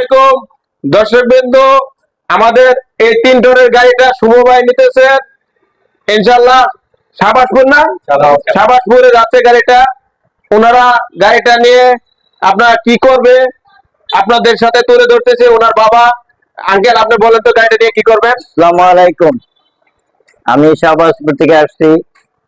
আলাইকুম দর্শকবৃন্দ, আমাদের এই 3 টনের গাড়িটা শুভ ভাই নিতেছে ইনশাআল্লাহ। শাহবাজপুর না, শাহবাজপুরে যাচ্ছে গাড়িটা। ওনারা গাড়িটা নিয়ে আপনারা কি করবে আপনাদের সাথে তুলে ধরতেছে ওনার বাবা। আঙ্কেল, আপনি বলেন তো গাড়িটা নিয়ে কি করবেন? আসসালামু আলাইকুম। আমি শাহবাজপুর থেকে আসছি।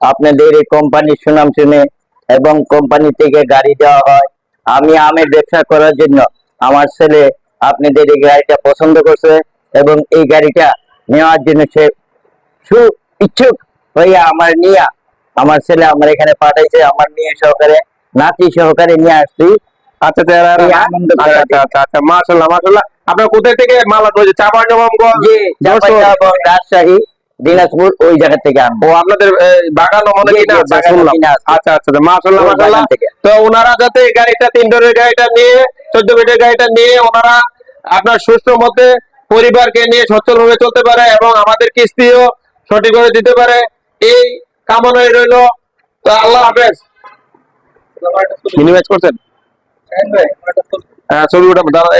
আপনাদের এই কোম্পানির সুনাম শুনে এবং কোম্পানি থেকে গাড়ি দেওয়া হয়। আমি আমের ব্যবসা করার জন্য আমার ছেলে আপনাদের এই গাড়িটা পছন্দ করছে এবং এই গাড়িটা নেওয়ার জন্য সে ইচ্ছুক হইয়া আমার ছেলে আমার এখানে পাঠাইছে। আমার মেয়ে সহকারে, নাতি সহকারে নিয়ে আসছি। আচ্ছা আচ্ছা, মাশাআল্লাহ মাশাআল্লাহ। আপনারা কোথায় থেকে মাল আনবেন? চাঁপাইনবাবগঞ্জ, রাজশাহী, দিনাজপুর ওই জায়গা থেকে আনবো। ও আপনাদের বাগান মনে কিনা আছে শুনলাম। আচ্ছা আচ্ছা, মাশাআল্লাহ মাশাআল্লাহ। তো ওনারা যাতে এই গাড়িটা 3 টনের গাড়িটা নিয়ে 14 ফিটের গাড়িটা নিয়ে ওনারা আপনার সুস্থ মতে পরিবারকে নিয়ে সচ্ছলভাবে চলতে পারে এবং আমাদের কিস্তিও সঠিকভাবে দিতে পারে, এই কামনাই রইল। তো আল্লাহ হাফেজ। মিনিমাইজ করছেন? হ্যাঁ, ছবি ওটা দাঁড়া।